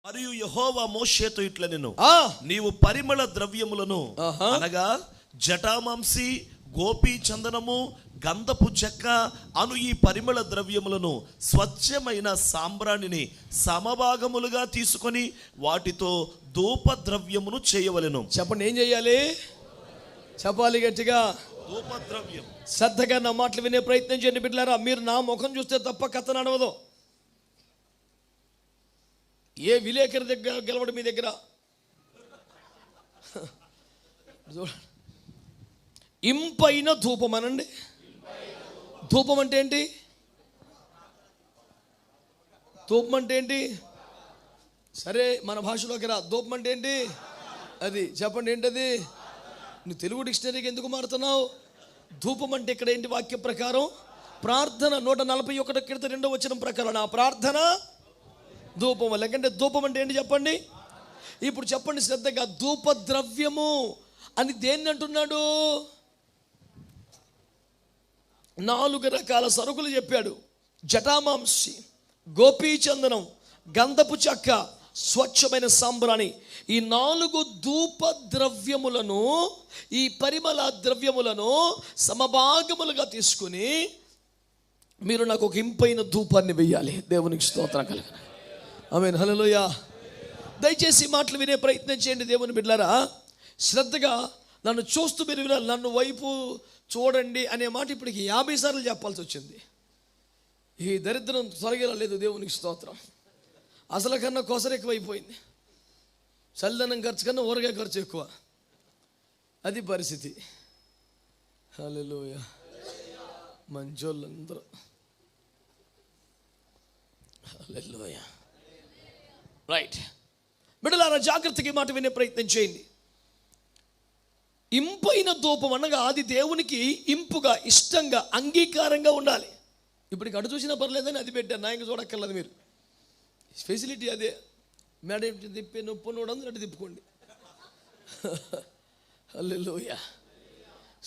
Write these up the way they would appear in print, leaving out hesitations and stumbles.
మరియు యెహోవా మోషేతో ఇట్లనెను, నీవు పరిమళ ద్రవ్యములను అనగా జటామాంసి, గోపీ చందనము, గంధపు చెక్క అను ఈ పరిమళ ద్రవ్యములను స్వచ్ఛమైన సాంబ్రాణిని సమభాగములుగా తీసుకొని వాటితో ధూప ద్రవ్యమును చేయవలెను. చెప్పండి, ఏం చేయాలి? చెప్పాలి గట్టిగా. ధూప ద్రవ్యం. శ్రద్ధగా నా మాటలు వినే ప్రయత్నం చేయండి బిడ్డలారా. మీరు నా ముఖం చూస్తే తప్ప కథ నడవదు. ఏ విలేకరి దగ్గర గెలవడం మీ దగ్గర. ఇంపైన ధూపం అనండి. ధూపం అంటే ఏంటి? ధూపం అంటే ఏంటి? సరే, మన భాషలోకి రా. ధూపం అంటే ఏంటి? అది చెప్పండి, ఏంటది? నువ్వు తెలుగు డిక్షనరీకి ఎందుకు మారుతున్నావు? ధూపం అంటే ఇక్కడ ఏంటి? వాక్య ప్రకారం ప్రార్థన. 141 కీర్తన 2వ వచనం ప్రకారం నా ప్రార్థన ధూపం. లేకంటే ధూపం అంటే ఏంటి చెప్పండి. ఇప్పుడు చెప్పండి శ్రద్ధగా. ధూప ద్రవ్యము అని దేన్ని అంటున్నాడు? 4 రకాల సరుకులు చెప్పాడు. జటామాంసి, గోపీ చందనం, గంధపు చెక్క, స్వచ్ఛమైన సాంబ్రాణి. ఈ 4 ధూప ద్రవ్యములను, ఈ పరిమళ ద్రవ్యములను సమభాగములుగా తీసుకుని మీరు నాకు ఒక ఇంపైన ధూపాన్ని వెయ్యాలి. దేవునికి స్తోత్రం కలుగును. ఆమేన్, హల్లెలూయా. దయచేసి మాటలు వినే ప్రయత్నం చేయండి దేవుని బిడ్డలారా. శ్రద్ధగా నన్ను చూస్తూ మీరు వినాలి. నన్ను వైపు చూడండి అనే మాట ఇప్పటికి 50 సార్లు చెప్పాల్సి వచ్చింది. ఈ దరిద్రం తొలగలేదు. దేవునికి స్తోత్రం. అసలు కన్నా కొసరు ఎక్కువైపోయింది. చల్లదనం ఖర్చు కన్నా ఊరగాయ ఖర్చు ఎక్కువ. అది పరిస్థితి. హల్లెలూయా. మంచోళ్ళందరూ. హల్లెలూయా. రైట్ బిడ్డలారా, జాగ్రత్తగా మాట వినే ప్రయత్నం చేయండి. ఇంపైన ధూపం అనగా అది దేవునికి ఇంపుగా, ఇష్టంగా, అంగీకారంగా ఉండాలి. ఇప్పటికి అటు చూసినా పర్లేదని అది పెట్టాను. నా ఇంకా చూడక్కర్లేదు. మీరు ఫెసిలిటీ అదే. మేడం తిప్పే నొప్పి నోడందరూ అటు తిప్పుకోండి. హల్లెలూయా.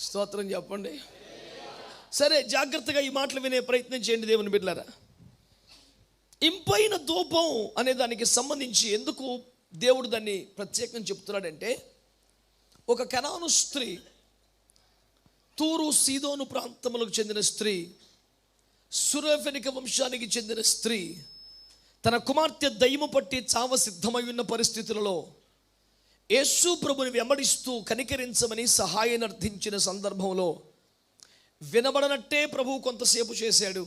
స్తోత్రం చెప్పండి. సరే, జాగ్రత్తగా ఈ మాటలు వినే ప్రయత్నం చేయండి దేవుని బిడ్డలారా. ఇంపైన ధూపం అనే దానికి సంబంధించి ఎందుకు దేవుడు దాన్ని ప్రత్యేకంగా చెప్తున్నాడంటే, ఒక కనాను స్త్రీ, తూరు సీదోను ప్రాంతములకు చెందిన స్త్రీ, సురఫెనిక వంశానికి చెందిన స్త్రీ, తన కుమార్తె దయ్యము పట్టి చావ సిద్ధమై ఉన్న పరిస్థితులలో యేసు ప్రభుని వెంబడిస్తూ కనికరించమని సహాయాన్ని అర్థించిన సందర్భంలో వినబడనట్టే ప్రభువు కొంతసేపు చేశాడు.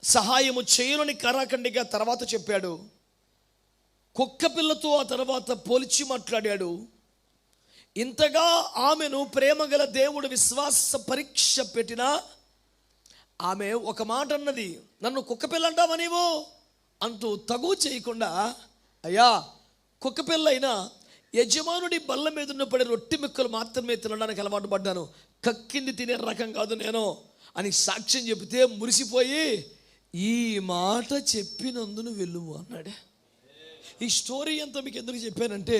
సహాయము చేయనుని కరాఖండిగా తర్వాత చెప్పాడు. కుక్క పిల్లతో ఆ తర్వాత పోల్చి మాట్లాడాడు. ఇంతగా ఆమెను ప్రేమగల దేవుడు విశ్వాస పరీక్ష పెట్టినా ఆమె ఒక మాట అన్నది, నన్ను కుక్క పిల్ల అంటావా నీవు అంటూ తగు చేయకుండా, అయ్యా కుక్క పిల్ల అయినా యజమానుడి బల్ల మీద ఉన్న పడే రొట్టె ముక్కలు మాత్రమే తినడానికి అలవాటు పడ్డాను, కక్కింది తినే రకం కాదు నేను అని సాక్ష్యం చెబితే మురిసిపోయి, ఈ మాట చెప్పినందును వెళ్ళుము అన్నాడు. ఈ స్టోరీ అంతా మీకు ఎందుకు చెప్పానంటే,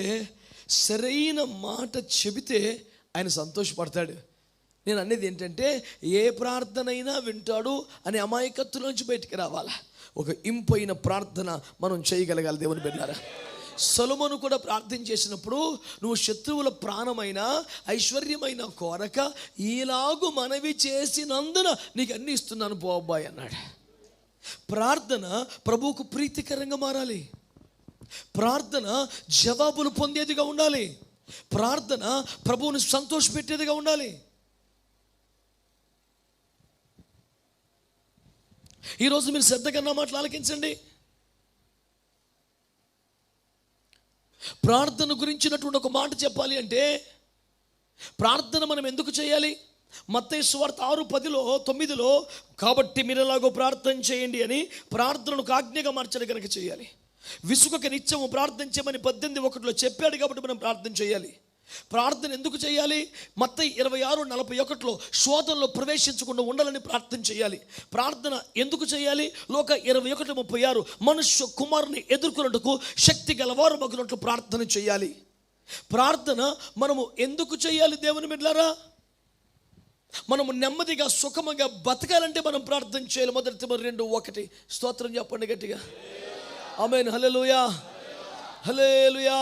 సరైన మాట చెబితే ఆయన సంతోషపడతాడు. నేను అనేది ఏంటంటే, ఏ ప్రార్థన అయినా వింటాడు అనే అమాయకత్వంలోంచి బయటికి రావాలా. ఒక ఇంపైన ప్రార్థన మనం చేయగలగాలి దేవుని బిడ్డలారా. సొలొమోను కూడా ప్రార్థన చేసినప్పుడు, నువ్వు శత్రువుల ప్రాణమైన ఐశ్వర్యమైన కోరక ఈలాగు మనవి చేసినందున నీకు అన్ని ఇస్తున్నాను పో అబ్బాయి అన్నాడు. ప్రార్థన ప్రభువుకు ప్రీతికరంగా మారాలి. ప్రార్థన జవాబులు పొందేదిగా ఉండాలి. ప్రార్థన ప్రభువుని సంతోషపెట్టేదిగా ఉండాలి. ఈరోజు మీరు శ్రద్ధగా నా మాటలు ఆలకించండి. ప్రార్థన గురించినటువంటి ఒక మాట చెప్పాలి అంటే, ప్రార్థన మనం ఎందుకు చేయాలి? మత్తయి సువార్త 6:10-9 కాబట్టి మీరు ఎలాగో ప్రార్థన చేయండి అని ప్రార్థనకు ఆజ్ఞగా మార్చడం కనుక చేయాలి. విసుగక నిత్యము ప్రార్థన చేయమని 18:1 చెప్పాడు కాబట్టి మనం ప్రార్థన చేయాలి. ప్రార్థన ఎందుకు చేయాలి? మత్తయి 26:41 శోధనలో ప్రవేశించకుండా ఉండాలని ప్రార్థన చేయాలి. ప్రార్థన ఎందుకు చేయాలి? లోక 21:36 మనుష్య కుమారుని ఎదుర్కొన్నట్టుకు శక్తి గలవారు మగునట్లు ప్రార్థన చేయాలి. ప్రార్థన మనము ఎందుకు చేయాలి దేవుని బిడ్డలారా? మనము నెమ్మదిగా సుఖముగా బతకాలంటే మనం ప్రార్థన చేయాలి. మొదటి 2:1 స్తోత్రం చెప్పండి గట్టిగా. ఆమేన్. హల్లెలూయా, హల్లెలూయా.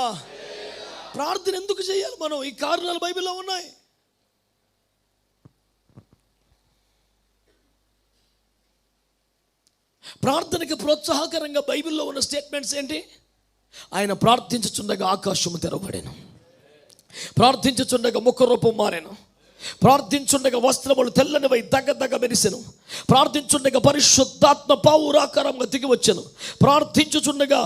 ప్రార్థన ఎందుకు చేయాలి మనం? ఈ కారణాలు బైబిల్లో ఉన్నాయి. ప్రార్థనకి ప్రోత్సాహకరంగా బైబిల్లో ఉన్న స్టేట్మెంట్స్ ఏంటి? ఆయన ప్రార్థించుచుండగా ఆకాశము తెరవబడెను, ప్రార్థించుచుండగా ముఖ రూపం మారెను, ప్రార్థించుండగా వస్త్రములు తెల్లనివై దగ్గ మెరిసెను, ప్రార్థించుండగా పరిశుద్ధాత్మ పావురాకారంగా దిగి వచ్చెను, ప్రార్థించుచుండగా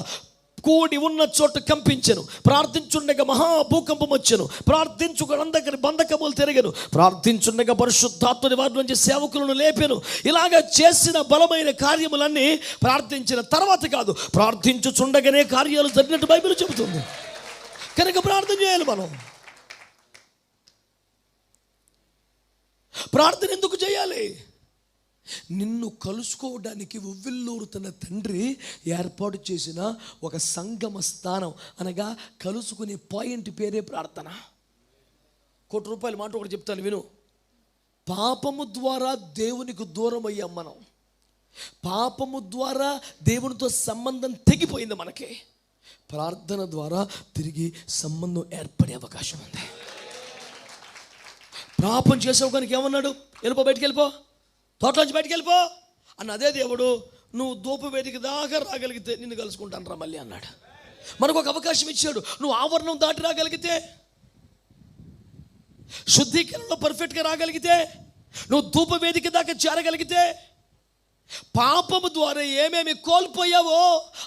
కూడి ఉన్న చోట కంపించెను, ప్రార్థించుండగా మహాభూకంపం వచ్చెను, ప్రార్థించుకునందరి బంధకములు తిరిగెను, ప్రార్థించుండగా పరిశుద్ధాత్మని వారి నుంచి సేవకులను లేపెను. ఇలాగా చేసిన బలమైన కార్యములన్నీ ప్రార్థించిన తర్వాత కాదు, ప్రార్థించుచుండగానే కార్యాలు జరిగినట్టు బైబిల్ చెబుతుంది. కనుక ప్రార్థన చేయాలి మనం. ప్రార్థన ఎందుకు చేయాలి? నిన్ను కలుసుకోవడానికి ఉవ్విల్లూరుతున్న తండ్రి ఏర్పాటు చేసిన ఒక సంగమ స్థానం, అనగా కలుసుకునే పాయింట్ పేరే ప్రార్థన. ₹1 మాట ఒకటి చెప్తాను విను. పాపము ద్వారా దేవునికి దూరం అయ్యాం మనం. పాపము ద్వారా దేవునితో సంబంధం తెగిపోయింది మనకి. ప్రార్థన ద్వారా తిరిగి సంబంధం ఏర్పడే అవకాశం ఉంది. పాపం చేసావు కనుక ఏమన్నాడు? వెళ్ళిపో, బయటికి వెళ్ళిపో, తోటలోంచి బయటికి వెళ్ళిపో అన్న అదే దేవుడు నువ్వు ధూపవేదిక దాకా రాగలిగితే నిన్ను కలుసుకుంటాను రా మళ్ళీ అన్నాడు. మనకు ఒక అవకాశం ఇచ్చాడు. నువ్వు ఆవరణం దాటి రాగలిగితే, శుద్ధీకరణలో పర్ఫెక్ట్గా రాగలిగితే, నువ్వు ధూపవేదిక దాకా చేరగలిగితే, పాపము ద్వారా ఏమేమి కోల్పోయావో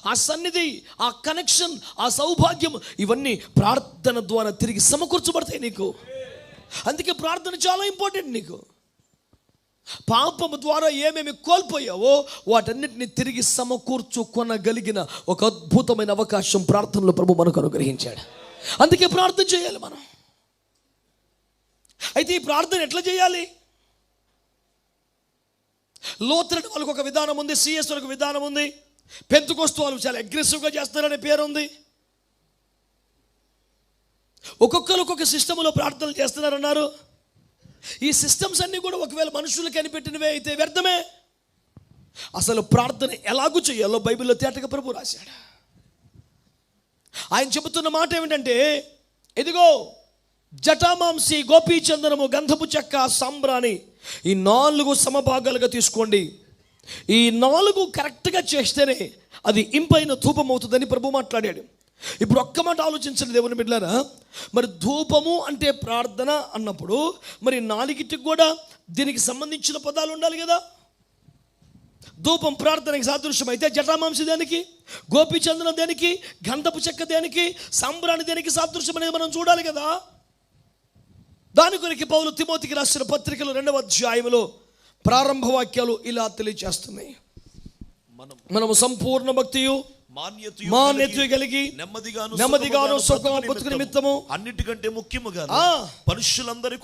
ఆ సన్నిధి, ఆ కనెక్షన్, ఆ సౌభాగ్యం, ఇవన్నీ ప్రార్థన ద్వారా తిరిగి సమకూర్చబడతాయి నీకు. అందుకే ప్రార్థన చాలా ఇంపార్టెంట్ నీకు. పాపము ద్వారా ఏమేమి కోల్పోయావో వాటన్నిటిని తిరిగి సమకూర్చుకొనగలిగిన ఒక అద్భుతమైన అవకాశం ప్రార్థనలో ప్రభు మనకు అనుగ్రహించాడు. అందుకే ప్రార్థన చేయాలి మనం. అయితే ఈ ప్రార్థన ఎట్లా చేయాలి? లోతరన్ వాళ్ళకు ఒక విధానం ఉంది, సిఎస్ వాళ్ళకు విధానం ఉంది, పెంతెకోస్తు వాళ్ళు చాలా అగ్రెసివ్గా చేస్తారనే పేరు ఉంది. ఒక్కొక్కరు ఒక్కొక్క సిస్టంలో ప్రార్థనలు చేస్తున్నారన్నారు. ఈ సిస్టమ్స్ అన్నీ కూడా ఒకవేళ మనుషులు కనిపెట్టినవే అయితే వ్యర్థమే. అసలు ప్రార్థన ఎలాగూ చేయాలో బైబిల్లో తేటగా ప్రభు రాశాడు. ఆయన చెబుతున్న మాట ఏమిటంటే, ఇదిగో జటామాంసి, గోపీచందనము, గంధపు చెక్క, సాంబ్రాణి, ఈ 4 సమభాగాలుగా తీసుకోండి. ఈ 4 కరెక్ట్గా చేస్తేనే అది ఇంపైన ధూపం అవుతుందని ప్రభు మాట్లాడాడు. ఇప్పుడు ఒక్క మాట ఆలోచించండి దేవుని బిడ్డలారా. మరి ధూపము అంటే ప్రార్థన అన్నప్పుడు మరి 4టికి కూడా దీనికి సంబంధించిన పదాలు ఉండాలి కదా. ధూపం ప్రార్థనకి సాదృశ్యం అయితే జటామాంసి దేనికి, గోపీచందనం దేనికి, గంధపు చెక్క దేనికి, సాంబ్రాణి దేనికి సాదృశ్యం అనేది మనం చూడాలి కదా. దాని కొరకు పౌలు తిమోతికి రాసిన పత్రికలో 2వ అధ్యాయంలో ప్రారంభ వాక్యాలు ఇలా తెలియజేస్తున్నాయి. మనము సంపూర్ణ భక్తియు మాన్యత కలిగి నెమ్మదిగాను సుఖము బతుకు నిమిత్తము అన్నిటికంటే ముఖ్యముగా మనుషులందరి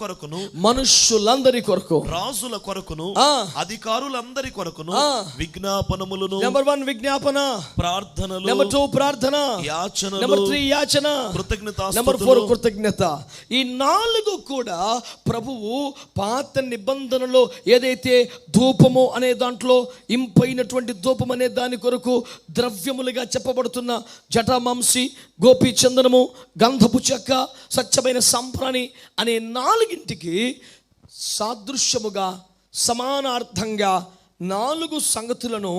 కొరకు, రాజుల కొరకును, అధికారులందరి కొరకును విజ్ఞాపనములను, నెంబర్ 1 విజ్ఞాపన, ప్రార్థనలు, నెంబర్ 2 ప్రార్థన, యాచనలు, నెంబర్ 3 యాచన, కృతజ్ఞత, నెంబర్ 4 కృతజ్ఞత. ఈ 4 కూడా ప్రభువు పాత నిబంధనలో ఏదైతే ధూపము అనే దాంట్లో ఇంపైనటువంటి ధూపం అనే దాని కొరకు ద్రవ్యములుగా చెప్పబడుతున్న జటామాంసి, గోపీ చందనము, గంధపు చెక్క, స్వచ్ఛమైన సాంబ్రాణి అనే 4టికి సాదృశ్యముగా సమానార్థంగా 4 సంగతులను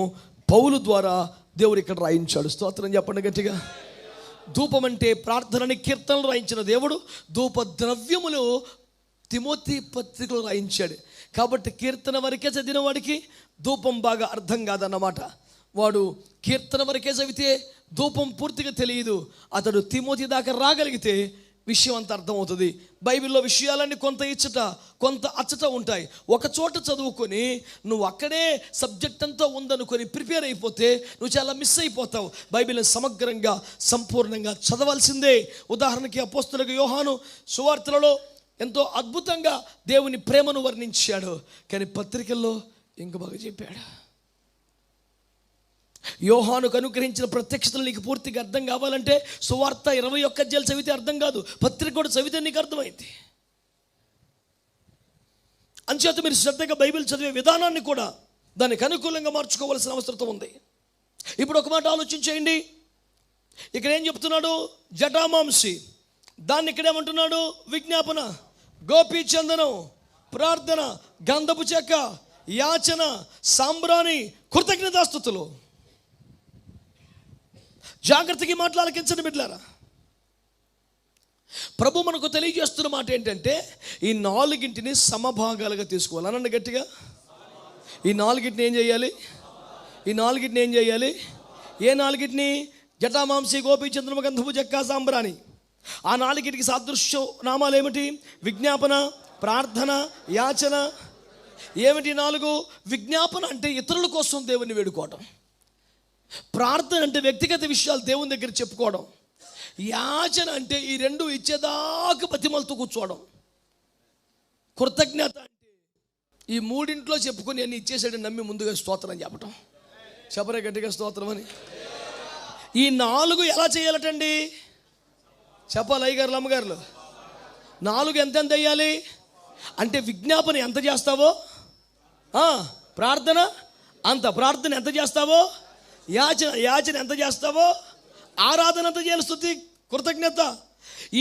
పౌలు ద్వారా దేవుడు ఇక్కడ రాయించాడు. స్తోత్రం చెప్పండి గట్టిగా. ధూపం అంటే ప్రార్థనని కీర్తనలు రాయించిన దేవుడు ధూప ద్రవ్యములు తిమోతి పత్రికలు రాయించాడు. కాబట్టి కీర్తన వరకే చదివిన వాడికి ధూపం బాగా అర్థం కాదన్నమాట. వాడు కీర్తన వరకే చదివితే ధూపం పూర్తిగా తెలియదు. అతడు తిమోతి దాకా రాగలిగితే విషయం అంత అర్థమవుతుంది. బైబిల్లో విషయాలన్నీ కొంత ఇచ్చట కొంత అచ్చట ఉంటాయి. ఒక చోట చదువుకొని నువ్వు అక్కడే సబ్జెక్ట్ అంతా ఉందనుకొని ప్రిపేర్ అయిపోతే నువ్వు చాలా మిస్ అయిపోతావు. బైబిల్ని సమగ్రంగా సంపూర్ణంగా చదవాల్సిందే. ఉదాహరణకి అపోస్తలుడైన యోహాను సువార్తలలో ఎంతో అద్భుతంగా దేవుని ప్రేమను వర్ణించాడు, కానీ పత్రికల్లో ఇంకా బాగా చెప్పాడు. యోహానుకు అనుగ్రహించిన ప్రత్యక్షతలు నీకు పూర్తిగా అర్థం కావాలంటే సువార్త 21 అధ్యాయాలు చదివితే అర్థం కాదు, పత్రిక కూడా చదివితే నీకు అర్థమైంది. అంచేత మీరు శ్రద్ధగా బైబిల్ చదివే విధానాన్ని కూడా దానికి అనుకూలంగా మార్చుకోవాల్సిన అవసరం ఉంది. ఇప్పుడు ఒక మాట ఆలోచించేయండి. ఇక్కడ ఏం చెప్తున్నాడు? జటామాంసి. దాన్ని ఇక్కడేమంటున్నాడు? విజ్ఞాపన, గోపీచందనం, ప్రార్థన, గంధపు చెక్క, యాచన, సాంబ్రాణి, కృతజ్ఞతాస్తుతులు. జాగ్రత్తగా మాట్లాలకించండి బిడ్డలారా. ప్రభు మనకు తెలియజేస్తున్న మాట ఏంటంటే ఈ నాలుగింటిని సమభాగాలుగా తీసుకోవాలి. అనండి గట్టిగా. ఈ నాలుగింటిని ఏం చేయాలి? ఈ నాలుగింటిని ఏం చేయాలి? ఏ నాలుగింటిని? జటామాంసి, గోపీచంద్రమ, గంధపు చెక్క, సాంబ్రాణి. ఆ నాలుగింటికి సాదృశ్య నామాలు ఏమిటి? విజ్ఞాపన, ప్రార్థన, యాచన. ఏమిటి నాలుగు? విజ్ఞాపన అంటే ఇతరుల కోసం దేవుని వేడుకోవడం. ప్రార్థన అంటే వ్యక్తిగత విషయాలు దేవుని దగ్గర చెప్పుకోవడం. యాచన అంటే ఈ రెండు ఇచ్చేదాకా బతిమలతో కూర్చోవడం. కృతజ్ఞత అంటే ఈ మూడింట్లో చెప్పుకొని అన్ని ఇచ్చేసాడని నమ్మి ముందుగా స్తోత్రం చెప్పటం. చెప్పరే గట్టిగా స్తోత్రం అని. ఈ నాలుగు ఎలా చేయాలటండి? చెప్పాలి అయ్యగారులు, అమ్మగారులు. నాలుగు ఎంతెంత వేయాలి అంటే విజ్ఞాపన ఎంత చేస్తావో, ప్రార్థన అంత. ప్రార్థన ఎంత చేస్తావో, యాచన ఎంత చేస్తావో, ఆరాధన ఎంత చేయాలి, స్తుతి, కృతజ్ఞత.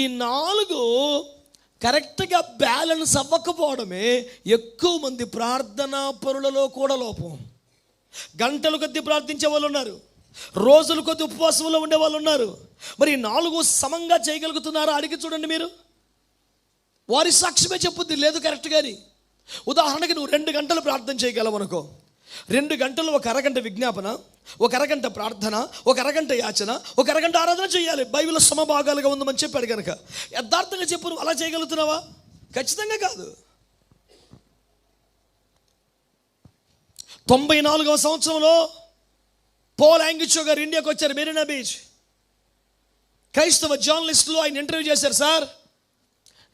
ఈ నాలుగు కరెక్ట్గా బ్యాలెన్స్ అవ్వకపోవడమే ఎక్కువ మంది ప్రార్థనా పరులలో కూడా లోపం. గంటలు కొద్ది ప్రార్థించే వాళ్ళు ఉన్నారు, రోజులు కొద్ది ఉపవాసంలో ఉండే వాళ్ళు ఉన్నారు. మరి ఈ నాలుగు సమంగా చేయగలుగుతున్నారా అడిగి చూడండి మీరు. వారి సాక్ష్యమే చెప్పుద్ది లేదు కరెక్ట్ కానీ. ఉదాహరణకి నువ్వు 2 గంటలు ప్రార్థన చేయగలవు అనుకో. 2 గంటలు ఒక అరగంట విజ్ఞాపన, ఒక అరగంట ప్రార్థన, ఒక అరగంట యాచన, ఒక అరగంట ఆరాధన చేయాలి. బైబిల్లో సమభాగాలుగా ఉందని చెప్పాడు కనుక యథార్థంగా చెప్పు, నువ్వు అలా చేయగలుగుతున్నావా? ఖచ్చితంగా కాదు. 94వ సంవత్సరంలో పోల్ యాంగిచో గారు ఇండియాకి వచ్చారు, మెరీనా బీచ్. క్రైస్తవ జర్నలిస్టులు ఆయన ఇంటర్వ్యూ చేశారు. సార్,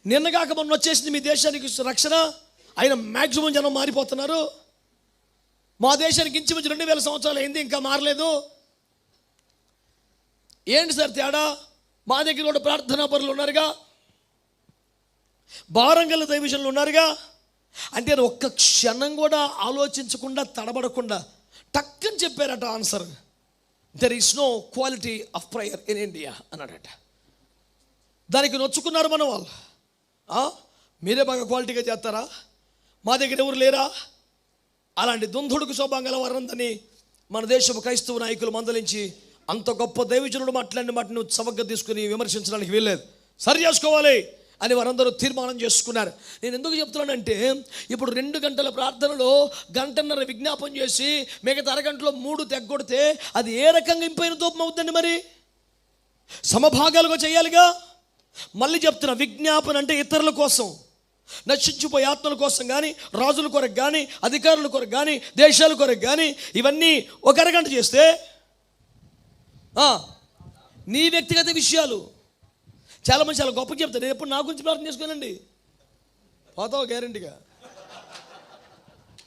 నిన్నగాక మొన్న వచ్చేసింది మీ దేశానికి రక్షణ, ఆయన మ్యాక్సిమం జనం మారిపోతున్నారు, మా దేశానికి ఇంచుమించు 2000 సంవత్సరాలు అయింది, ఇంకా మారలేదు, ఏంటి సార్ తేడా? మా దగ్గర కూడా ప్రార్థనా పరులు ఉన్నారుగా, భారంగల దైవజనులు ఉన్నారుగా. అంటే ఒక్క క్షణం కూడా ఆలోచించకుండా, తడబడకుండా టక్కని చెప్పారట answer. There is no quality of prayer in India అన్నాడట. దానికి నొచ్చుకున్నారు మన వాళ్ళు. మీరే బాగా క్వాలిటీగా చేస్తారా, మా దగ్గర ఎవరు లేరా? అలాంటి దుందుడుకు శోభంగల వారందని మన దేశపు క్రైస్తవ నాయకులు మందలించి, అంత గొప్ప దైవజనుడు మాట్లాడిన మాట నువ్వు చవకగా తీసుకుని విమర్శించడానికి వీల్లేదు, సరి చేసుకోవాలి అని వారందరూ తీర్మానం చేసుకున్నారు. నేను ఎందుకు చెప్తున్నానంటే, ఇప్పుడు 2 గంటల ప్రార్థనలో 1.5 గంటల విజ్ఞాపన చేసి మిగతా అరగంటలో 3 తెగ్గొడితే అది ఏ రకంగా ఇంపైన దూపం అవుతుందండి? మరి సమభాగాలుగా చేయాలిగా. మళ్ళీ చెప్తున్నా, విజ్ఞాపన అంటే ఇతరుల కోసం, నశించిపోయే ఆత్మల కోసం కానీ, రాజుల కొరకు కానీ, అధికారుల కొరకు కానీ, దేశాల కొరకు కానీ, ఇవన్నీ ఒక అరగంట చేస్తే నీ వ్యక్తిగత విషయాలు చాలామంది చాలా గొప్పగా చెప్తారు. నేను ఎప్పుడు నా గురించి ప్రార్థన చేసుకోనండి, పోతావు గ్యారెంటీగా.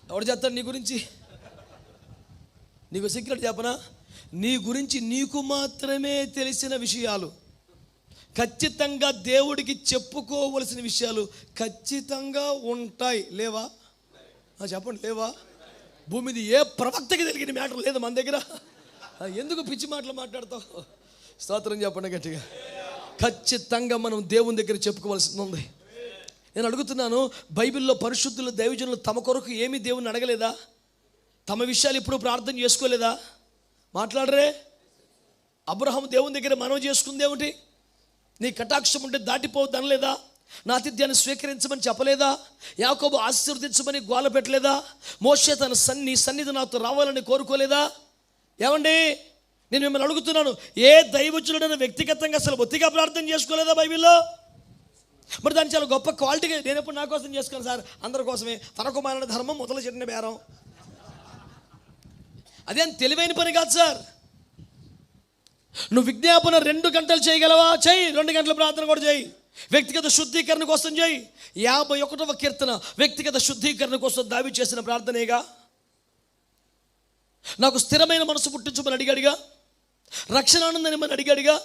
ఎవడు చెప్తాడు నీ గురించి? నీకు సీక్రెట్ చెప్పనా? నీ గురించి నీకు మాత్రమే తెలిసిన విషయాలు, ఖచ్చితంగా దేవుడికి చెప్పుకోవలసిన విషయాలు ఖచ్చితంగా ఉంటాయి. లేవా? చెప్పండి, లేవా? భూమి మీద ఏ ప్రవక్తకి తెలిగిన మ్యాటర్ లేదు మన దగ్గర. ఎందుకు పిచ్చి మాటలు మాట్లాడతావు? స్తోత్రం చెప్పండి గట్టిగా. ఖచ్చితంగా మనం దేవుని దగ్గర చెప్పుకోవాల్సి ఉంది. నేను అడుగుతున్నాను, బైబిల్లో పరిశుద్ధులు దైవజనులు తమ కొరకు ఏమీ దేవుని అడగలేదా? తమ విషయాలు ఇప్పుడు ప్రార్థన చేసుకోలేదా? మాట్లాడరే. అబ్రహాము దేవుని దగ్గర మనవి చేసుకుంది ఏమిటి? నీ కటాక్షం ఉంటే దాటిపోవద్దు అనలేదా? నా ఆతిథ్యాన్ని స్వీకరించమని చెప్పలేదా? యాకోబు ఆశీర్వదించమని గోల పెట్టలేదా? మోషే తన సన్నిధి నాతో రావాలని కోరుకోలేదా? ఏమండి, నేను మిమ్మల్ని అడుగుతున్నాను, ఏ దైవజనుడైనా వ్యక్తిగతంగా అసలు బొత్తిగా ప్రార్థన చేసుకోలేదా బైబిల్లో? మరి దాన్ని చాలా గొప్ప క్వాలిటీగా, నేను ఎప్పుడు నా కోసం చేసుకోను సార్, అందరి కోసమే, తనకు మారిన ధర్మం మొదలు చెట్టిన బేరం, అదేం తెలివైన పని కాదు సార్. నువ్వు విజ్ఞాపన 2 గంటలు చేయగలవా? చెయ్యి. 2 గంటల ప్రార్థన కూడా చేయి. వ్యక్తిగత శుద్ధీకరణ కోసం చేయి. 51వ కీర్తన వ్యక్తిగత శుద్ధీకరణ కోసం దావీదు చేసిన ప్రార్థనేగా. నాకు స్థిరమైన మనసు పుట్టించమని అడిగాడుగా, రక్షణానందని మనం అడిగాడుగా,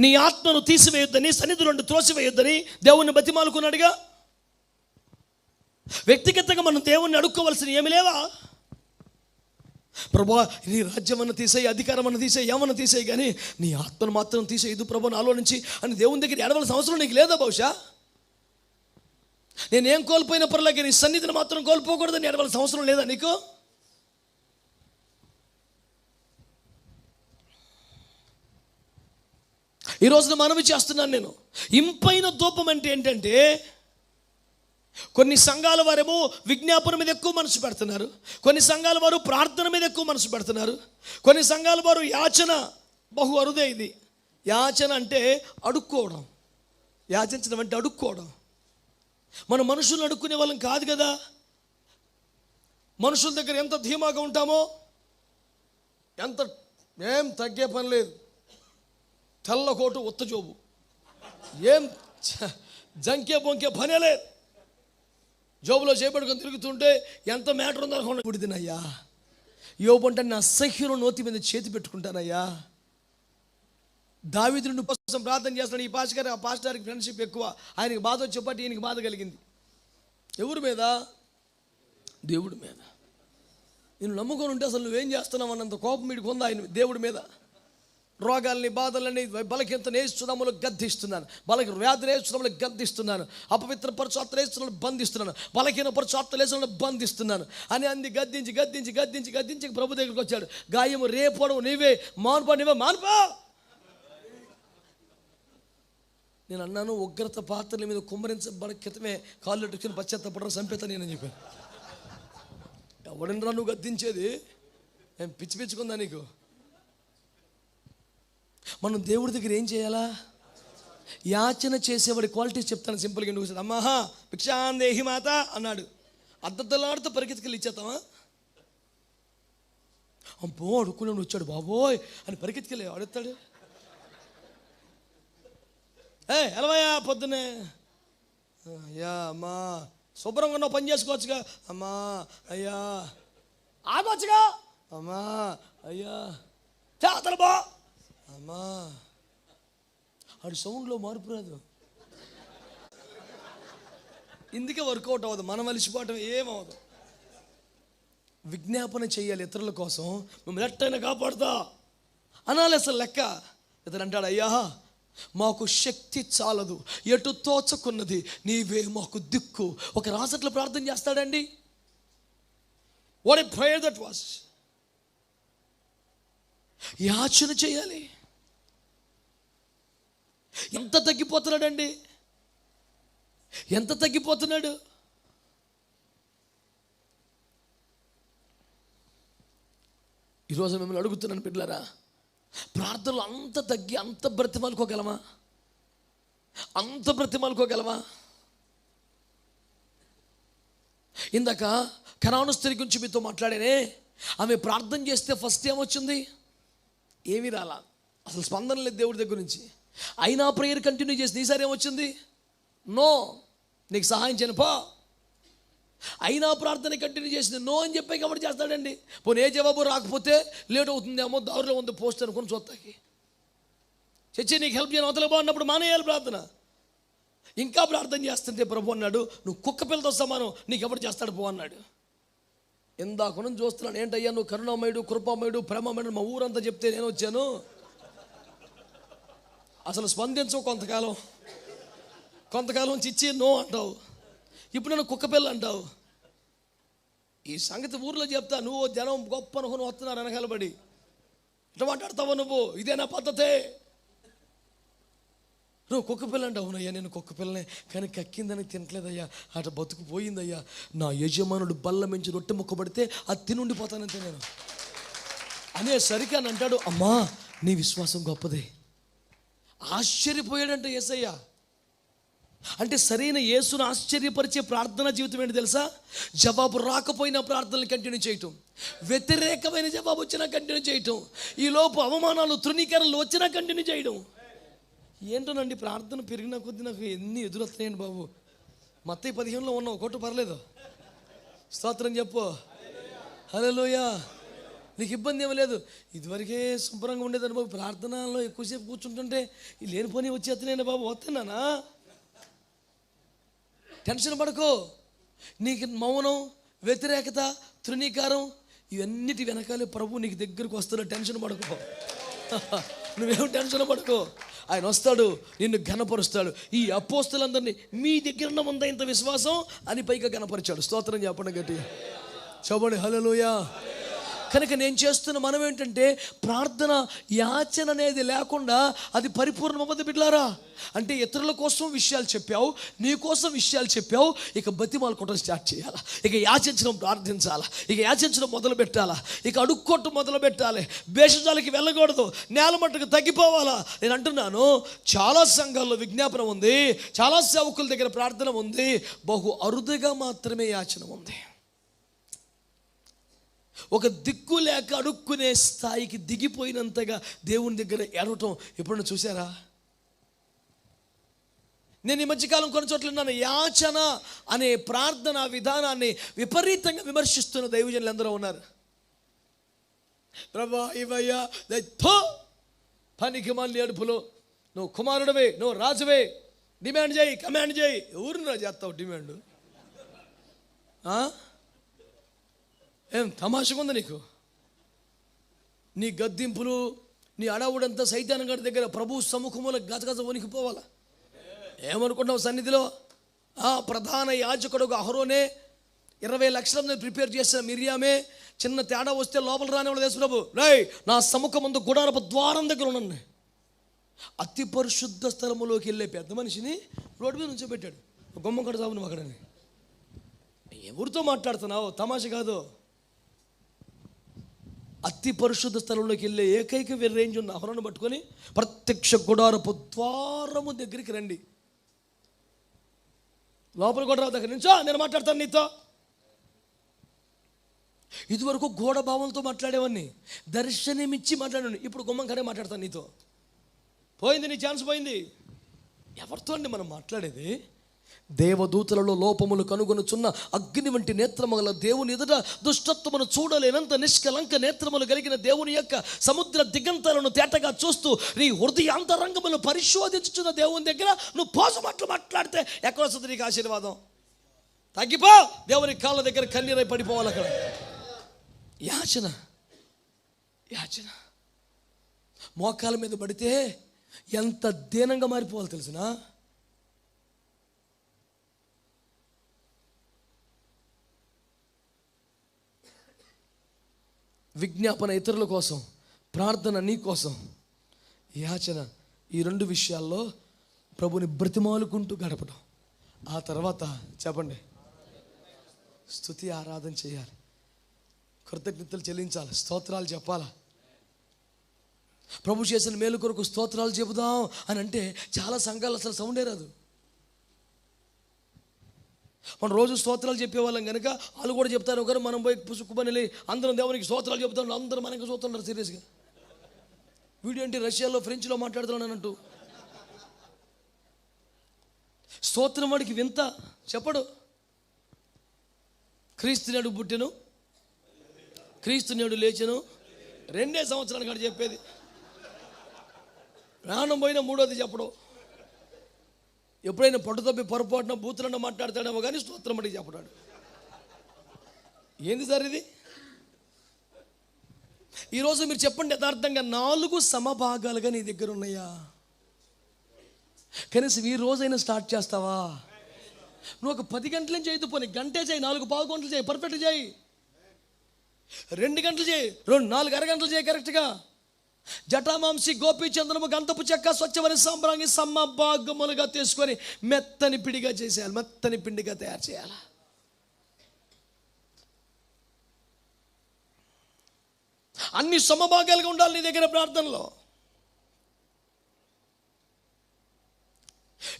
నీ ఆత్మను తీసివేయొద్దని, సన్నిధి నుండి త్రోసివేయొద్దని దేవుణ్ణి బతిమాలుకున్నాడుగా. వ్యక్తిగతంగా మనం దేవుణ్ణి అడుక్కోవాల్సిన ఏమి లేవా? ప్రభా నీ రాజ్యం అన్న తీసేయి, అధికారం అన్న తీసేయి, ఏమన్నా తీసేయి, కానీ నీ ఆత్మను మాత్రం తీసేయదు ప్రభు నాలో నుంచి అని దేవుని దగ్గర ఏడవలసిన అవసరం నీకు లేదా? బహుశా నేనేం కోల్పోయిన పర్లేక నీ సన్నిధిని మాత్రం కోల్పోకూడదని ఏడవలసిన అవసరం లేదా నీకు? ఈ రోజున మనవి చేస్తున్నాను నేను. ఇంపైన ధూపం అంటే ఏంటంటే, కొన్ని సంఘాల వారేమో విజ్ఞాపన మీద ఎక్కువ మనసు పెడుతున్నారు, కొన్ని సంఘాల వారు ప్రార్థన మీద ఎక్కువ మనసు పెడుతున్నారు, కొన్ని సంఘాల వారు యాచన, బహు అరుదే ఇది. యాచన అంటే అడుక్కోవడం, యాచించడం అంటే అడుక్కోవడం. మనం మనుషులను అడుక్కునే వాళ్ళం కాదు కదా. మనుషుల దగ్గర ఎంత ధీమాగా ఉంటామో, ఎంత ఏం తగ్గే పని లేదు, తెల్లకోటు ఉత్తజోబు, ఏం జంకే బొంకే పనే లేదు, జోబులో చేపట్టుకొని తిరుగుతుంటే ఎంత మ్యాటర్ ఉందో అనుకోండి. ఇప్పుడు తినయ్యా యోబు అంటే నా అసహ్యుల నోతి మీద చేతి పెట్టుకుంటానయ్యా. దావీదుని కోసం ప్రార్థన చేస్తాడు. ఈ పాస్టర్ ఆ పాస్టర్కి ఫ్రెండ్షిప్ ఎక్కువ, ఆయనకి బాధ వచ్చేపాటి ఈయనకి బాధ కలిగింది. ఎవరి మీద? దేవుడి మీద. నేను నమ్ముకొని ఉంటే అసలు నువ్వేం చేస్తున్నావు అన్నంత కోపం వీడికి ఉందా ఆయన దేవుడి మీద? రోగాల్ని, బాధలని, బలహీనతను ఏస్తున్నాములు గద్దిస్తున్నాను, వ్యాధిని ఏస్తున్నాములు గద్దిస్తున్నాను, అపవిత్ర పరచాత్ర వేస్తున్నాను బంధిస్తున్నాను, బలహీన పరచాత్ర వేస్తున్నాను బంధిస్తున్నాను అని అంది. గద్దించి గద్దించి గద్దించి గద్దించి ప్రభు దగ్గరికి వచ్చాడు. గాయము రేపడం నీవే, మానుపా నీవే, మానుపా. నేను అన్నాను, ఉగ్రత పాత్రల మీద కుమ్మరించబడ క్రితమే కాళ్ళు ఎట్టుకుని పశ్చాత్తపడరా సంపేత నేనని చెప్పాను. ఎవడనరా నువ్వు గద్దించేది? నేను పిచ్చి పిచ్చుకుందా నీకు? మనం దేవుడి దగ్గర ఏం చేయాలా? యాచన చేసేవాడి క్వాలిటీస్ చెప్తాను సింపుల్గా. ఎందుకు అమ్మాహా భిక్షాందేహి మాత అన్నాడు, అద్దద్దలాడుతూ పరిగెత్తుకెళ్ళి ఇచ్చేస్తావా? అబ్బో అడుక్కున్నాడు వచ్చాడు బాబోయ్ అని పరిగెత్తుకెళ్ళి అడుగుతాడు. ఎలవయ్యా పొద్దునే, అయ్యా అమ్మా శుభ్రంగా ఉన్నావు, పని చేసుకోవచ్చుగా, అమ్మా అయ్యా ఆగొచ్చుగా, అమ్మా అయ్యా చేతలు బా, అమ్మా. ఆడు సౌండ్లో మార్పు రాదు, ఇందుకే వర్కౌట్ అవ్వదు, మనం అలిసిపోవటం ఏమవదు. విజ్ఞాపన చేయాలి ఇతరుల కోసం. మిమ్మల్ని ఎట్టయినా కాపాడుతా అనాలి. అసలు లెక్క ఇతను అంటాడు, అయ్యా మాకు శక్తి చాలదు, ఎటు తోచకున్నది నీవే మాకు దిక్కు. ఒక రాసట్లో ప్రార్థన చేస్తాడండి. What a prayer that was. యాచన చేయాలి. ఎంత తగ్గిపోతున్నాడండి, ఎంత తగ్గిపోతున్నాడు. ఈరోజు మిమ్మల్ని అడుగుతున్నాను బిడ్డలారా, ప్రార్థనలు అంత తగ్గి అంత బ్రతిమాలుకోగలమా? అంత బ్రతిమాలుకోగలమా? ఇందాక కనాను స్త్రీ గురించి మీతో మాట్లాడానే. ఆమె ప్రార్థన చేస్తే ఫస్ట్ ఏమొచ్చింది? ఏమీ రాలా, అసలు స్పందన లేదు దేవుడి దగ్గర నుంచి. అయినా ప్రేయర్ కంటిన్యూ చేసి ఈసారి ఏమొచ్చింది? నో, నీకు సహాయం చేయను పో. అయినా ప్రార్థన కంటిన్యూ చేసింది. నో అని చెప్పే కాబట్టి చేస్తాడండి. పోనీ ఏ జవాబు రాకపోతే లేట్ అవుతుందేమో, దారిలో ఉంది పోస్ట్ అనుకుని చూస్తాకి చచ్చి నీకు హెల్ప్ చేయను అవతల బాగున్నప్పుడు మానేయాలి ప్రార్థన. ఇంకా ప్రార్థన చేస్తుంటే ప్రభు అన్నాడు, నువ్వు కుక్క పిల్లతో సమానం, నీకు ఎవరు చేస్తాడు పో అన్నాడు. ఇందాక నుంచి చూస్తున్నాను, ఏంటయ్యా నువ్వు కరుణామయుడు, కృపామయుడు, ప్రేమమయుడు మా ఊరంతా చెప్తే నేను వచ్చాను. అసలు స్పందించవు కొంతకాలం చిచ్చి నో అంటావు, ఇప్పుడు నేను కుక్క పిల్ల అంటావు. ఈ సంగతి ఊర్లో చెప్తా, నువ్వు జనం గొప్ప అనుకుని వస్తున్నారు వెనకాలబడి, ఇట్లా మాట్లాడతావు నువ్వు, ఇదేనా పద్ధతే? నువ్వు కుక్క పిల్ల అంటావు. అవునయ్యా నేను కుక్క పిల్లనే, కానీ కక్కిందని తినట్లేదయ్యా, అట బతుకు పోయిందయ్యా. నా యజమానుడు బల్ల మించి రొట్టె ముక్కబడితే అది తినుండిపోతానంతే నేను అనేసరికి అని అంటాడు, అమ్మా నీ విశ్వాసం గొప్పదే. ఆశ్చర్యపోయాడంట యేసయ్య. అంటే సరైన యేసును ఆశ్చర్యపరిచే ప్రార్థన జీవితం ఏంటి తెలుసా? జవాబు రాకపోయినా ప్రార్థనలు కంటిన్యూ చేయటం, వ్యతిరేకమైన జవాబు వచ్చినా కంటిన్యూ చేయటం, ఈ లోపు అవమానాలు తృణీకరణలు వచ్చినా కంటిన్యూ చేయడం. ఏంటోనండి ప్రార్థన పెరిగిన కొద్దీ నాకు ఎన్ని ఎదురొస్తున్నాయండి బాబు. మత్తయి 15లో ఉన్నావు, కొట్టు పర్లేదు, స్తోత్రం చెప్పు, హల్లెలూయా. నీకు ఇబ్బంది ఏమీ లేదు. ఇదివరకే శుభ్రంగా ఉండేదని బాబు, ప్రార్థనలో ఎక్కువసేపు కూర్చుంటుంటే ఈ లేనిపోని వచ్చేస్తున్నాయండి బాబు. వస్తున్నానా? టెన్షన్ పడకు. నీకు మౌనం, వ్యతిరేకత, తృణీకారం, ఇవన్నిటి వెనకాలే ప్రభు నీకు దగ్గరకు వస్తున్న. టెన్షన్ పడుకో, నువ్వేం టెన్షన్ పడుకో. ఆయన వస్తాడు, నిన్ను ఘనపరుస్తాడు. ఈ అపోస్తలందరినీ మీ దగ్గర ఉందా ఇంత విశ్వాసం అని పైగా ఘనపరిచాడు. స్తోత్రం చెప్పండి గట్టిగా, చెప్పండి హల్లెలూయా. కనుక నేను చేస్తున్న మనం ఏంటంటే, ప్రార్థన యాచన అనేది లేకుండా అది పరిపూర్ణమవ్వదు బిడ్డలారా. అంటే ఇతరుల కోసం విషయాలు చెప్పావు, నీ కోసం విషయాలు చెప్పావు, ఇక బతిమాలుకోవడం స్టార్ట్ చేయాలా, ఇక యాచించడం ప్రార్థించాలా, ఇక యాచించడం మొదలు పెట్టాలా, ఇక అడుక్కోవటం మొదలు పెట్టాలి, భేషజాలకి వెళ్ళకూడదు, నేల మట్టుకు తగ్గిపోవాలా. నేను అంటున్నాను, చాలా సంఘాల్లో విజ్ఞాపన ఉంది, చాలా సేవకుల దగ్గర ప్రార్థన ఉంది, బహు అరుదుగా మాత్రమే యాచన ఉంది. ఒక దిక్కు లేక అడుక్కునే స్థాయికి దిగిపోయినంతగా దేవుని దగ్గర ఏడవటం ఎప్పుడన్నా చూసారా? నేను ఈ మధ్యకాలం కొన్ని చోట్ల ఉన్నాను, యాచన అనే ప్రార్థన విధానాన్ని విపరీతంగా విమర్శిస్తున్న దైవజనులు ఎందరో ఉన్నారు. ప్రభా ఇవయ్యా, పనికి మళ్ళీ అడుపులో, నువ్వు కుమారుడివే, నువ్వు రాజువే, డిమాండ్ చేయి, కమాండ్ చేయి. ఎవరున్నా చేస్తావు డిమాండ్? ఏం తమాషగా ఉంది నీకు? నీ గద్దింపులు, నీ అడవుడంతా సైతాన్ గారి దగ్గర ప్రభు సముఖముల గజగజ వణికిపోవాలా. ఏమనుకుంటున్నావు సన్నిధిలో? ప్రధాన యాజకుడు అహరోనే, 20 లక్షల మంది ప్రిపేర్ చేసిన మిర్యామే, చిన్న తేడా వస్తే లోపల రానివాడు యేసు ప్రభు, రై నా సముఖం ముందు గుడారపు ద్వారం దగ్గర ఉన్నాను. అతి పరిశుద్ధ స్థలములోకి వెళ్ళే పెద్ద మనిషిని రోడ్డు మీద నుంచోబెట్టాడు. గొమ్మ కడ సాగు నువ్వు అక్కడని. ఎవరితో మాట్లాడుతున్నావు? తమాష కాదు. అతి పరిశుద్ధ స్థలంలోకి వెళ్ళే ఏకైక రేంజ్ ఉన్న అహరోను పట్టుకొని ప్రత్యక్ష గుడారపు ద్వారము దగ్గరికి రండి, లోపల కూడా దగ్గర నుంచో, నేను మాట్లాడతాను నీతో. ఇదివరకు గోడ భావంతో మాట్లాడేవాడిని, దర్శనమిచ్చి మాట్లాడాను, ఇప్పుడు గుమ్మం కడే మాట్లాడతాను నీతో. పోయింది, నీ ఛాన్స్ పోయింది. ఎవరితో అండి మనం మాట్లాడేది? దేవదూతలలో లోపములు కనుగొనుచున్న అగ్ని వంటి నేత్రము గల దేవుని ఎదుట దుష్టత్వమును చూడలేనంత నిష్కలంక నేత్రములు కలిగిన దేవుని యొక్క సముద్ర దిగంతాలను తేటగా చూస్తూ నీ హృదయాంతరంగములు పరిశోధించుచున్న దేవుని దగ్గర నువ్వు పోసమట్లు మాట్లాడితే ఎక్కడ వస్తుంది నీకు ఆశీర్వాదం? తగ్గిపో, దేవుని కాళ్ళ దగ్గర కన్నీరై పడిపోవాలి. అక్కడ యాచన, యాచన మోకాల మీద పడితే ఎంత దీనంగా మారిపోవాలి తెలుసునా? విజ్ఞాపన ఇతరుల కోసం, ప్రార్థన నీ కోసం, యాచన, ఈ 2 విషయాల్లో ప్రభుని బ్రతిమాలుకుంటూ గడపడం. ఆ తర్వాత చెప్పండి, స్తుతి ఆరాధన చేయాలి, కృతజ్ఞతలు చెల్లించాలి, స్తోత్రాలు చెప్పాలా. ప్రభు చేసిన మేలు కొరకు స్తోత్రాలు చెబుదాం అని అంటే చాలా సంఘాలు అసలు సౌండే రాదు. మనం రోజు స్తోత్రాలు చెప్పేవాళ్ళం కనుక వాళ్ళు కూడా చెప్తారు. ఒకరు మనం పోయి పుసుకుపని అందరం దేవునికి స్తోత్రాలు చెబుతాం, అందరూ మనకి చూస్తున్నారు సీరియస్గా. వీడియో ఏంటి రష్యాలో ఫ్రెంచ్లో మాట్లాడుతున్నాను అంటూ. స్తోత్రం వాడికి వింత చెప్పడు. క్రీస్తు నేడు పుట్టెను, క్రీస్తు నేడు లేచెను, 2 సంవత్సరాలు కాదు చెప్పేది. ప్రాణం పోయినా 3వది చెప్పడం. ఎప్పుడైనా పొట్టతప్పి పొరపాటున బూతులన్న మాట్లాడతాడేమో కానీ స్తోత్రం అడిగి చెప్పడాడు. ఏంది సార్ ఇది? ఈరోజు మీరు చెప్పండి యథార్థంగా, 4 సమభాగాలుగా నీ దగ్గర ఉన్నాయా? కనీసం ఈ రోజైనా స్టార్ట్ చేస్తావా? నువ్వు ఒక 10 గంటలు చేయదు, పోనీ గంటే చేయి, 4 పావు గంటలు చేయి, పర్ఫెక్ట్ చేయి. 2 గంటలు చేయి, 4 అరగంటలు చేయి కరెక్ట్గా. జటామాంసి, గోపి, చంద్రము, గంధపు చెక్క, స్వచ్ఛమైన సాంబ్రాణి సమభాగములుగా తీసుకొని మెత్తని పిండిగా చేసేయాలి, మెత్తని పిండిగా తయారు చేయాలి. అన్ని సమభాగాలుగా ఉండాలి నీ దగ్గర ప్రార్థనలో.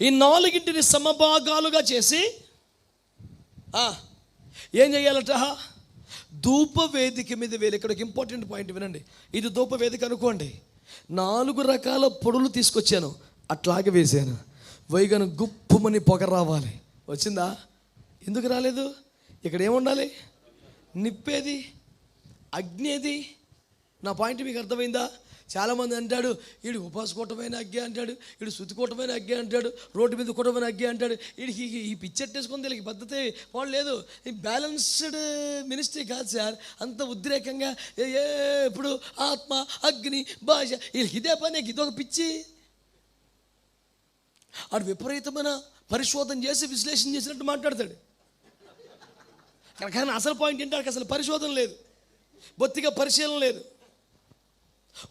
ఈ 4టిని సమభాగాలుగా చేసి ఏం చేయాలట? ధూప వేదిక మీద వేలు. ఇక్కడ ఒక ఇంపార్టెంట్ పాయింట్ వినండి. ఇది ధూప వేదిక అనుకోండి. 4 రకాల పొడులు తీసుకొచ్చాను, అట్లాగే వేసాను. వైగను గుప్పుమని పొగ రావాలి. వచ్చిందా? ఎందుకు రాలేదు? ఇక్కడ ఏముండాలి? నిప్పేది, అగ్నేది. నా పాయింట్ మీకు అర్థమైందా? చాలామంది అంటాడు వీడు ఉపాస కూటమైన అగ్గే అంటాడు, వీడు శృతి కూటమైన అగ్గే అంటాడు, రోడ్డు మీద కూటమైన అగ్గే అంటాడు. వీడికి ఈ పిచ్చెట్టేసుకొని వీళ్ళకి పద్ధతి వాళ్ళు లేదు. ఈ బ్యాలెన్స్డ్ మినిస్ట్రీ కాదు సార్. అంత ఉద్రేకంగా ఇప్పుడు ఆత్మ అగ్ని భాష వీళ్ళకి ఇదే పని, ఇదొక పిచ్చి. ఆడు విపరీతమైన పరిశోధన చేసి విశ్లేషణ చేసినట్టు మాట్లాడతాడు. కానీ అసలు పాయింట్ ఏంటి, అసలు పరిశోధన లేదు, బొత్తిగా పరిశీలన లేదు,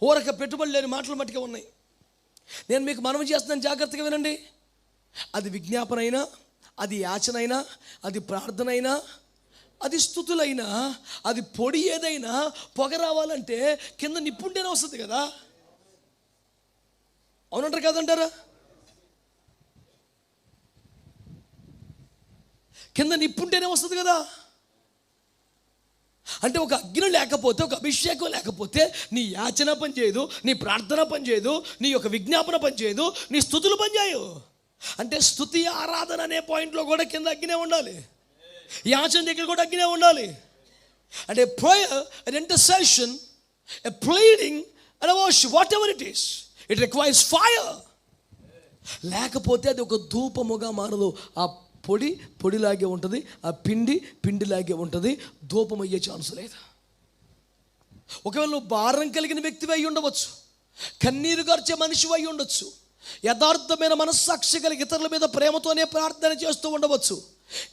ఊరక పెట్టుబడి లేని మాటలు మట్టుగా ఉన్నాయి. నేను మీకు మనవి చేస్తున్నాను, జాగ్రత్తగా వినండి. అది విజ్ఞాపన అయినా, అది యాచన అయినా, అది ప్రార్థన అయినా, అది స్తుతులైనా, అది పొడి ఏదైనా పొగ రావాలంటే కింద నిప్పుంటేనే వస్తుంది కదా. అవునంటారు కదంటారా? కింద నిప్పుంటేనే వస్తుంది కదా. అంటే ఒక అగ్ని లేకపోతే, ఒక అభిషేకం లేకపోతే నీ యాచన పని చేయదు, నీ ప్రార్థన పని చేయదు, నీ యొక్క విజ్ఞాపన పని చేయదు, నీ స్తుతులు పని చేయవు. అంటే స్తుతి ఆరాధన అనే పాయింట్లో కూడా కింద అగ్నే ఉండాలి, యాచన దగ్గర కూడా అగ్నే ఉండాలి. అంటే prayer, an intercession, a pleading and a worship, whatever it is, it requires fire. లేకపోతే అది ఒక ధూపముగా మారదు. ఆ పొడి పొడిలాగే ఉంటుంది, ఆ పిండి పిండిలాగే ఉంటుంది, ధూపం అయ్యే ఛాన్స్ లేదు. ఒకవేళ నువ్వు భారం కలిగిన వ్యక్తివి అయి ఉండవచ్చు, కన్నీరు గార్చే మనిషి అయి ఉండొచ్చు, యథార్థమైన మనస్సాక్షి కలిగి ఇతరుల మీద ప్రేమతోనే ప్రార్థన చేస్తూ ఉండవచ్చు.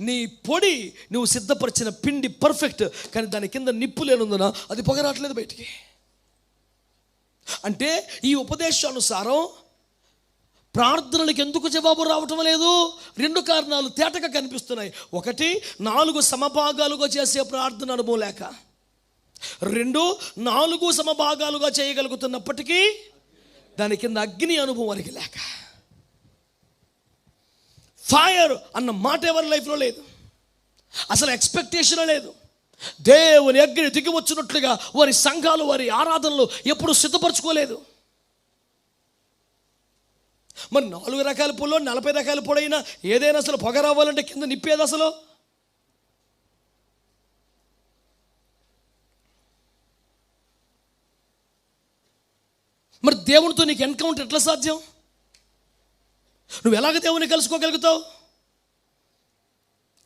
నీ పొడి నువ్వు సిద్ధపరిచిన పిండి పర్ఫెక్ట్, కానీ దాని కింద నిప్పు లేనందున అది పొగ రావట్లేదు బయటికి. అంటే ఈ ఉపదేశానుసారం ప్రార్థనలకు ఎందుకు జవాబు రావటం లేదు? 2 కారణాలు తేటగా కనిపిస్తున్నాయి. 1, 4 సమభాగాలుగా చేసే ప్రార్థన అనుభవం లేక. 2, 4 సమభాగాలుగా చేయగలుగుతున్నప్పటికీ దాని కింద అగ్ని అనుభవం వారికి లేక. ఫైర్ అన్న మాట ఎవరి లైఫ్లో లేదు, అసలు ఎక్స్పెక్టేషన్ లేదు. దేవుని అగ్ని దిగి వచ్చినట్లుగా వారి సంఘాలు, వారి ఆరాధనలు ఎప్పుడు సిద్ధపరచుకోలేదు. మరి 4 రకాల పొడిలో 40 రకాల పొడైనా ఏదైనా అసలు పొగ రావాలంటే కింద నిప్పేది అసలు. మరి దేవునితో నీకు ఎన్కౌంటర్ ఎట్లా సాధ్యం? నువ్వు ఎలాగ దేవుని కలుసుకోగలుగుతావు?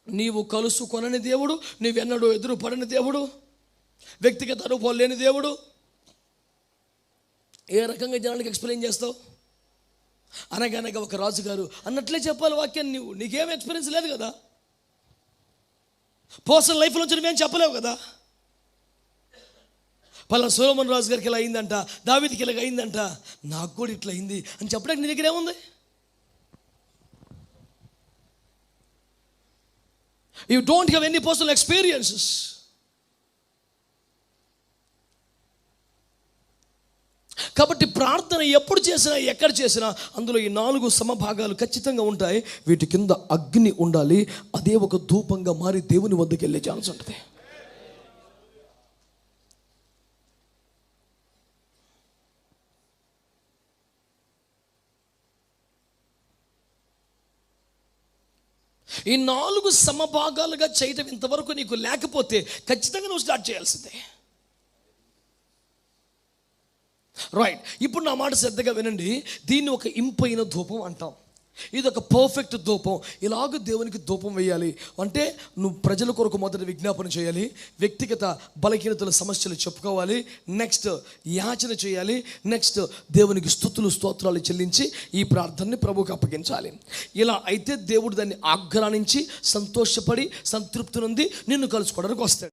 నీవు కలుసుకొనని దేవుడు, నీవెన్నడూ ఎదురు పడని దేవుడు, వ్యక్తిగత అనుభవం లేని దేవుడు. ఏ రకంగా జనానికి ఎక్స్ప్లెయిన్ చేస్తావు? అనగనగా ఒక రాజుగారు అన్నట్లే చెప్పాలి వాక్యాన్ని. నీకేం ఎక్స్పీరియన్స్ లేదు కదా, పర్సనల్ లైఫ్ నుంచి నువ్వేం చెప్పలేవు కదా. పలానా సొలొమోను రాజు గారికి ఇలా అయిందంట, దావీదుకి ఇలా అయిందంట, నాకు కూడా ఇట్లా అయింది అని చెప్పడానికి నీ దగ్గర ఏముంది? You don't have any personal experiences. కాబట్టి ప్రార్థన ఎప్పుడు చేసినా, ఎక్కడ చేసినా అందులో ఈ 4 సమభాగాలు ఖచ్చితంగా ఉంటాయి. వీటి కింద అగ్ని ఉండాలి. అదే ఒక ధూపంగా మారి దేవుని వద్దకు వెళ్ళే ఛాన్స్ ఉంటుంది. ఈ 4 సమభాగాలుగా చేయటం ఇంతవరకు నీకు లేకపోతే ఖచ్చితంగా నువ్వు స్టార్ట్ చేయాల్సిందే. రైట్, ఇప్పుడు నా మాట శ్రద్ధగా వినండి. దీన్ని ఒక ఇంపైన ధూపం అంటాం. ఇది ఒక పర్ఫెక్ట్ ధూపం. ఇలాగ దేవునికి ధూపం వేయాలి అంటే నువ్వు ప్రజల కొరకు మొదట విజ్ఞాపన చేయాలి, వ్యక్తిగత బలహీనతల సమస్యలు చెప్పుకోవాలి, నెక్స్ట్ యాచన చేయాలి, నెక్స్ట్ దేవునికి స్తుతులు స్తోత్రాలు చెల్లించి ఈ ప్రార్థనని ప్రభువుకి అప్పగించాలి. ఇలా అయితే దేవుడు దాన్ని ఆగ్రహించి సంతోషపడి సంతృప్తి నుండి నిన్ను కలుసుకోవడానికి వస్తాడు.